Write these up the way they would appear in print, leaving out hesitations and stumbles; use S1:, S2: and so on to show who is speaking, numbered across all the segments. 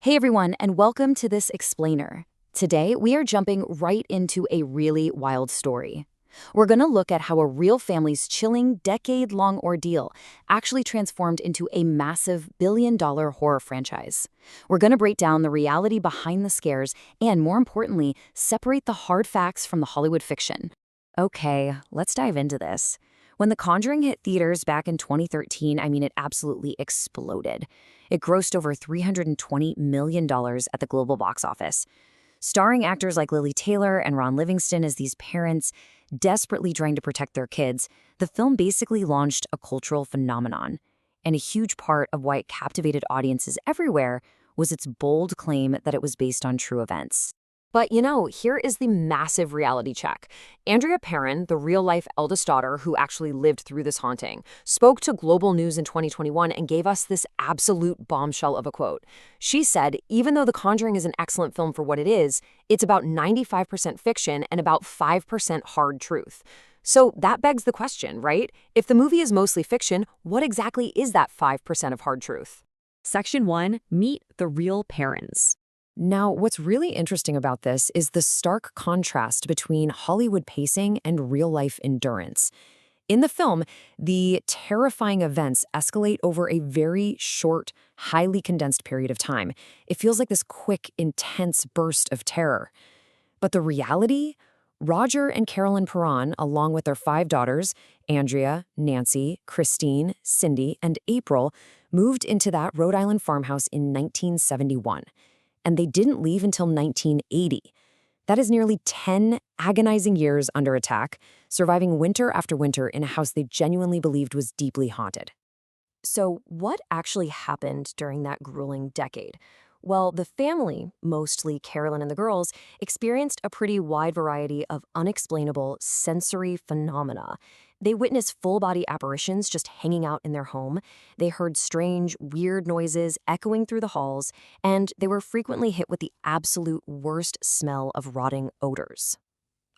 S1: Hey everyone, and welcome to this explainer. Today, we are jumping right into a really wild story. We're going to look at how a real family's chilling, decade-long ordeal actually transformed into a massive billion-dollar horror franchise. We're going to break down the reality behind the scares and, more importantly, separate the hard facts from the Hollywood fiction. Okay, let's dive into this. When The Conjuring hit theaters back in 2013, it absolutely exploded. It grossed over $320 million at the global box office. Starring actors like Lily Taylor and Ron Livingston as these parents desperately trying to protect their kids, the film basically launched a cultural phenomenon. And a huge part of why it captivated audiences everywhere was its bold claim that it was based on true events. But here is the massive reality check. Andrea Perron, the real-life eldest daughter who actually lived through this haunting, spoke to Global News in 2021 and gave us this absolute bombshell of a quote. She said, even though The Conjuring is an excellent film for what it is, it's about 95% fiction and about 5% hard truth. So that begs the question, right? If the movie is mostly fiction, what exactly is that 5% of hard truth?
S2: Section 1. Meet the real parents.
S1: Now, what's really interesting about this is the stark contrast between Hollywood pacing and real-life endurance. In the film, the terrifying events escalate over a very short, highly condensed period of time. It feels like this quick, intense burst of terror. But the reality? Roger and Carolyn Perron, along with their 5 daughters, Andrea, Nancy, Christine, Cindy, and April, moved into that Rhode Island farmhouse in 1971. And they didn't leave until 1980. That is nearly 10 agonizing years under attack, surviving winter after winter in a house they genuinely believed was deeply haunted. So, what actually happened during that grueling decade? Well, the family, mostly Carolyn and the girls, experienced a pretty wide variety of unexplainable sensory phenomena. They witnessed full-body apparitions just hanging out in their home. They heard strange, weird noises echoing through the halls, and they were frequently hit with the absolute worst smell of rotting odors.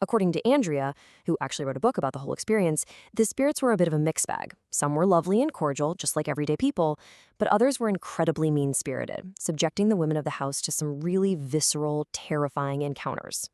S1: According to Andrea, who actually wrote a book about the whole experience, the spirits were a bit of a mixed bag. Some were lovely and cordial, just like everyday people, but others were incredibly mean-spirited, subjecting the women of the house to some really visceral, terrifying encounters.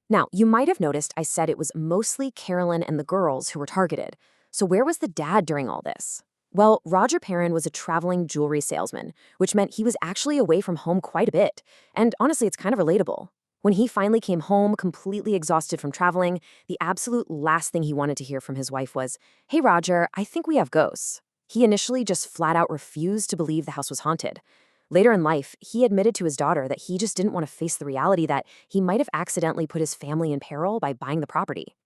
S1: Now, you might have noticed I said it was mostly Carolyn and the girls who were targeted. So where was the dad during all this? Well, Roger Perrin was a traveling jewelry salesman, which meant he was actually away from home quite a bit. And honestly, it's kind of relatable. When he finally came home, completely exhausted from traveling, the absolute last thing he wanted to hear from his wife was, "Hey, Roger, I think we have ghosts." He initially just flat out refused to believe the house was haunted. Later in life, he admitted to his daughter that he just didn't want to face the reality that he might have accidentally put his family in peril by buying the property.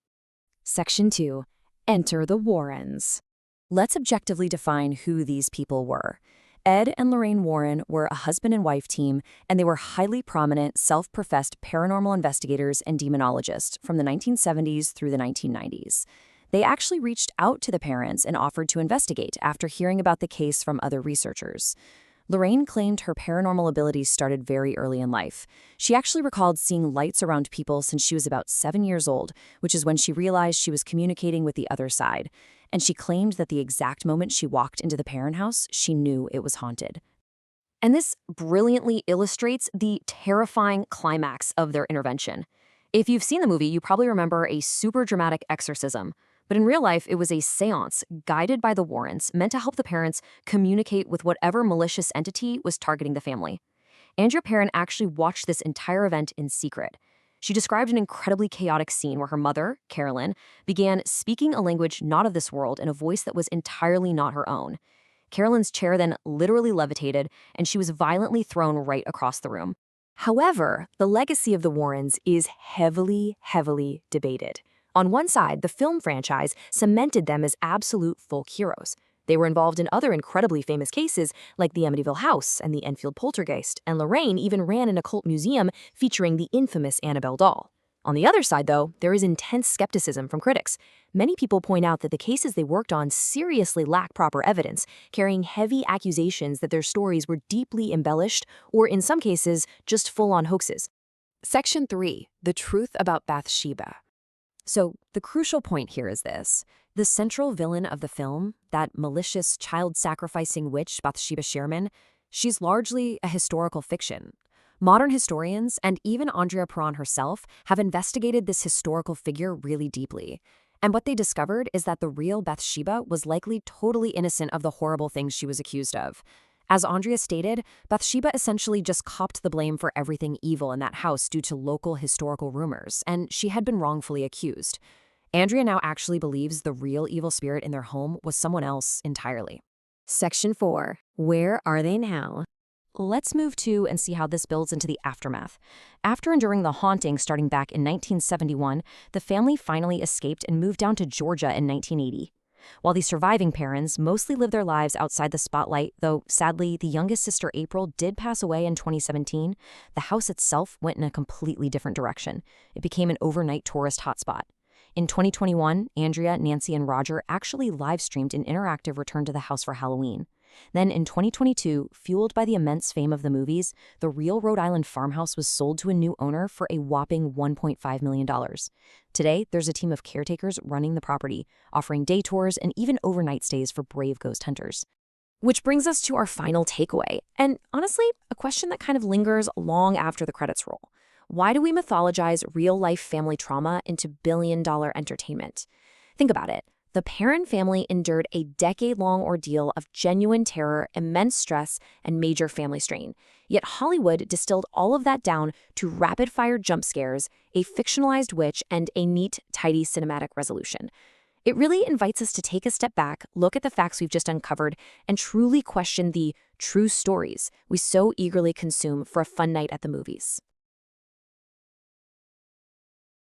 S1: Section 2. Enter the Warrens. Let's objectively define who these people were. Ed and Lorraine Warren were a husband and wife team, and they were highly prominent, self-professed paranormal investigators and demonologists from the 1970s through the 1990s. They actually reached out to the parents and offered to investigate after hearing about the case from other researchers. Lorraine claimed her paranormal abilities started very early in life. She actually recalled seeing lights around people since she was about 7 years old, which is when she realized she was communicating with the other side. And she claimed that the exact moment she walked into the Perron house, she knew it was haunted. And this brilliantly illustrates the terrifying climax of their intervention. If you've seen the movie, you probably remember a super dramatic exorcism. But in real life, it was a seance guided by the Warrens meant to help the parents communicate with whatever malicious entity was targeting the family. Andrea Perron actually watched this entire event in secret. She described an incredibly chaotic scene where her mother, Carolyn, began speaking a language not of this world in a voice that was entirely not her own. Carolyn's chair then literally levitated, and she was violently thrown right across the room. However, the legacy of the Warrens is heavily, heavily debated. On one side, the film franchise cemented them as absolute folk heroes. They were involved in other incredibly famous cases like the Amityville House and the Enfield Poltergeist, and Lorraine even ran an occult museum featuring the infamous Annabelle doll. On the other side, though, there is intense skepticism from critics. Many people point out that the cases they worked on seriously lack proper evidence, carrying heavy accusations that their stories were deeply embellished or, in some cases, just full-on hoaxes. Section 3. The Truth About Bathsheba. So, the crucial point here is this. The central villain of the film, that malicious child-sacrificing witch Bathsheba Sherman, She's largely a historical fiction. Modern historians, and even Andrea Perron herself, have investigated this historical figure really deeply. And what they discovered is that the real Bathsheba was likely totally innocent of the horrible things she was accused of. As Andrea stated, Bathsheba essentially just copped the blame for everything evil in that house due to local historical rumors, and she had been wrongfully accused. Andrea now actually believes the real evil spirit in their home was someone else entirely.
S2: Section 4. Where are they now? Let's move to and see how this builds into the aftermath. After enduring the haunting starting back in 1971, the family finally escaped and moved down to Georgia in 1980. While the surviving parents mostly lived their lives outside the spotlight, though sadly the youngest sister April did pass away in 2017, the house itself went in a completely different direction. It became an overnight tourist hotspot. In 2021, Andrea, Nancy, and Roger actually live-streamed an interactive return to the house for Halloween. Then in 2022, fueled by the immense fame of the movies, the real Rhode Island farmhouse was sold to a new owner for a whopping $1.5 million. Today, there's a team of caretakers running the property, offering day tours and even overnight stays for brave ghost hunters. Which brings us to our final takeaway, and honestly, a question that kind of lingers long after the credits roll. Why do we mythologize real-life family trauma into billion-dollar entertainment? Think about it. The Perron family endured a decade-long ordeal of genuine terror, immense stress, and major family strain. Yet Hollywood distilled all of that down to rapid-fire jump scares, a fictionalized witch, and a neat, tidy cinematic resolution. It really invites us to take a step back, look at the facts we've just uncovered, and truly question the true stories we so eagerly consume for a fun night at the movies.